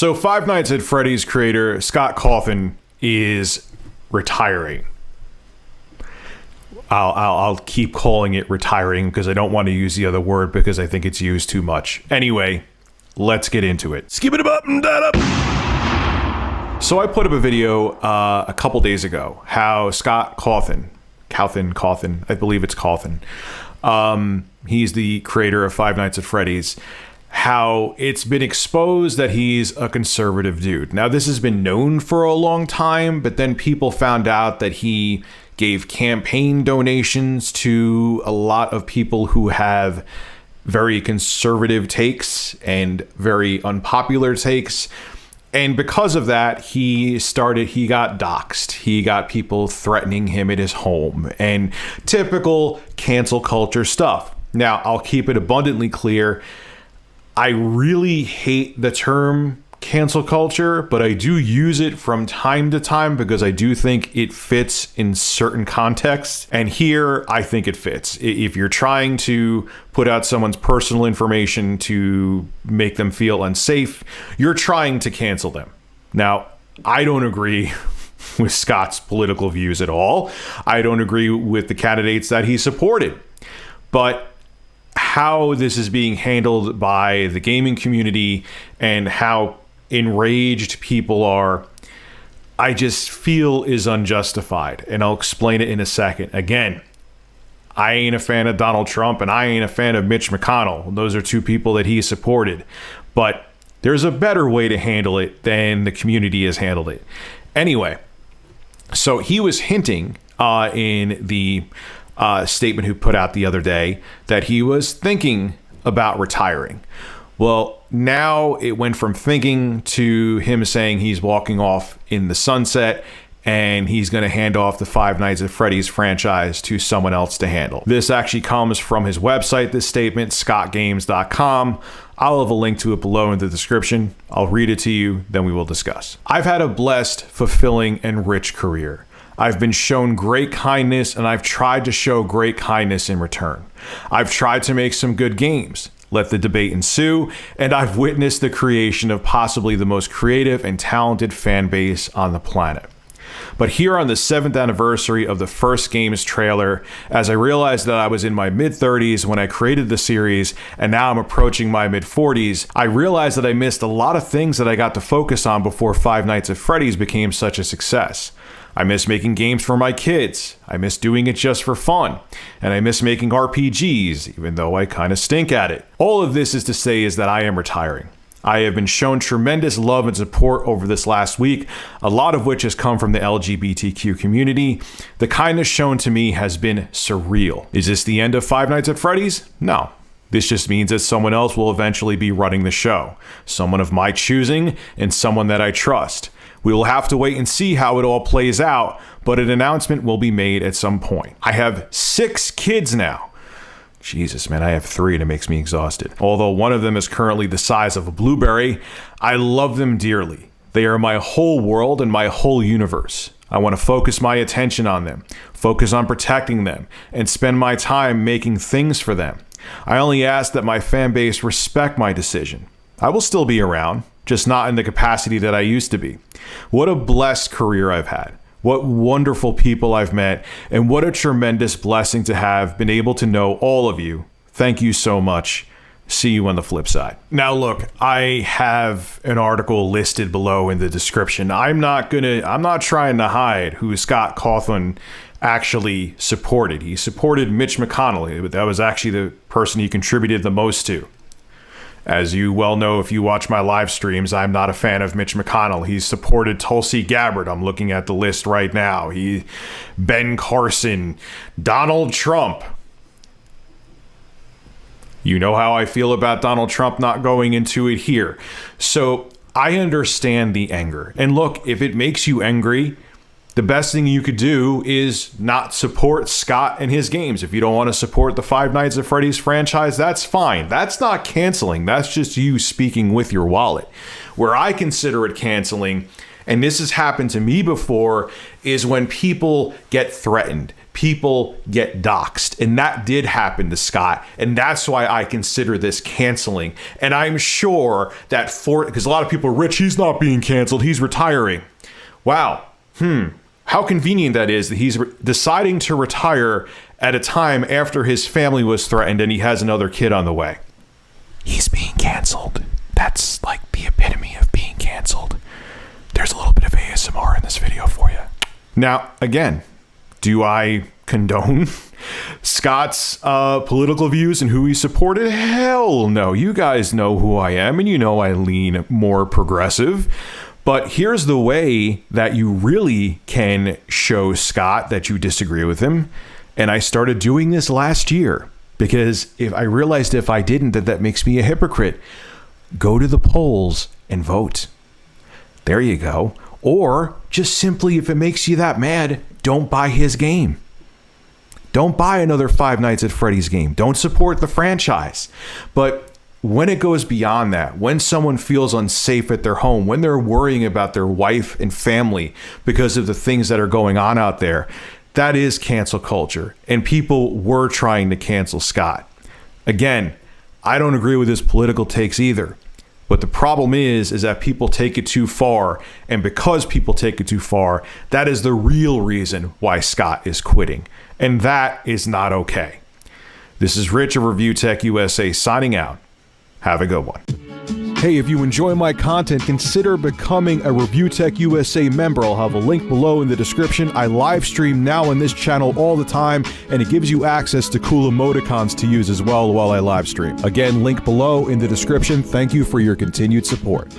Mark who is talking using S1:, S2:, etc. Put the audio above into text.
S1: So Five Nights at Freddy's creator Scott Cawthon is retiring. I'll keep calling it retiring because I don't want to use the other word because I think it's used too much. Anyway, let's get into it. Skip it up and that up. So I put up a video a couple days ago how Scott Cawthon, I believe it's Cawthon. He's the creator of Five Nights at Freddy's. How it's been exposed that he's a conservative dude. Now, this has been known for a long time, but then people found out that he gave campaign donations to a lot of people who have very conservative takes and very unpopular takes. And because of that, he got doxxed. He got people threatening him at his home and typical cancel culture stuff. Now, I'll keep it abundantly clear. I really hate the term cancel culture, but I do use it from time to time because I do think it fits in certain contexts. And here, I think it fits. If you're trying to put out someone's personal information to make them feel unsafe, you're trying to cancel them. Now, I don't agree with Scott's political views at all. I don't agree with the candidates that he supported. But how this is being handled by the gaming community and how enraged people are, I just feel is unjustified. And I'll explain it in a second. Again, I ain't a fan of Donald Trump and I ain't a fan of Mitch McConnell. Those are two people that he supported. But there's a better way to handle it than the community has handled it. Anyway, so he was hinting in the statement he put out the other day that he was thinking about retiring. Well, now it went from thinking to him saying he's walking off in the sunset and he's going to hand off the Five Nights at Freddy's franchise to someone else to handle. This actually comes from his website, this statement, scottgames.com. I'll have a link to it below in the description. I'll read it to you, then we will discuss. I've had a blessed, fulfilling, and rich career. I've been shown great kindness, and I've tried to show great kindness in return. I've tried to make some good games, let the debate ensue, and I've witnessed the creation of possibly the most creative and talented fan base on the planet. But here on the 7th anniversary of the first game's trailer, as I realized that I was in my mid-30s when I created the series, and now I'm approaching my mid-40s, I realized that I missed a lot of things that I got to focus on before Five Nights at Freddy's became such a success. I miss making games for my kids. I miss doing it just for fun. And I miss making RPGs, even though I kind of stink at it. All of this is to say is that I am retiring. I have been shown tremendous love and support over this last week, a lot of which has come from the LGBTQ community. The kindness shown to me has been surreal. Is this the end of Five Nights at Freddy's? No. This just means that someone else will eventually be running the show. Someone of my choosing and someone that I trust. We will have to wait and see how it all plays out, but an announcement will be made at some point. I have 6 kids now. Jesus, man, I have 3 and it makes me exhausted. Although one of them is currently the size of a blueberry, I love them dearly. They are my whole world and my whole universe. I want to focus my attention on them, focus on protecting them, and spend my time making things for them. I only ask that my fan base respect my decision. I will still be around, just not in the capacity that I used to be. What a blessed career I've had. What wonderful people I've met, and what a tremendous blessing to have been able to know all of you. Thank you so much. See you on the flip side. Now look, I have an article listed below in the description. I'm not trying to hide who Scott Cawthon actually supported. He supported Mitch McConnell. That was actually the person he contributed the most to. As you well know, if you watch my live streams, I'm not a fan of Mitch McConnell. He's supported Tulsi Gabbard. I'm looking at the list right now. Ben Carson, Donald Trump. You know how I feel about Donald Trump, not going into it here. So I understand the anger. And look, if it makes you angry, the best thing you could do is not support Scott and his games. If you don't want to support the Five Nights at Freddy's franchise, that's fine. That's not canceling. That's just you speaking with your wallet. Where I consider it canceling, and this has happened to me before, is when people get threatened. people get doxxed. And that did happen to Scott. And that's why I consider this canceling. And I'm sure that because a lot of people are, Rich, he's not being canceled, he's retiring. Wow. How convenient that is that he's deciding to retire at a time after his family was threatened and he has another kid on the way. He's being canceled. That's like the epitome of being canceled. There's a little bit of ASMR in this video for you. Now, again, do I condone Scott's political views and who he supported? Hell no. You guys know who I am, and you know I lean more progressive. But here's the way that you really can show Scott that you disagree with him. And I started doing this last year because if I realized if I didn't, that makes me a hypocrite. Go to the polls and vote. There you go. Or just simply, if it makes you that mad, don't buy his game. Don't buy another Five Nights at Freddy's game. Don't support the franchise. But when it goes beyond that, when someone feels unsafe at their home, when they're worrying about their wife and family because of the things that are going on out there, that is cancel culture. And people were trying to cancel Scott. Again, I don't agree with his political takes either. But the problem is that people take it too far. And because people take it too far, that is the real reason why Scott is quitting. And that is not okay. This is Rich of Review Tech USA signing out. Have a good one. Hey, if you enjoy my content, consider becoming a Review Tech USA member. I'll have a link below in the description. I live stream now on this channel all the time, and it gives you access to cool emoticons to use as well while I live stream. Again, link below in the description. Thank you for your continued support.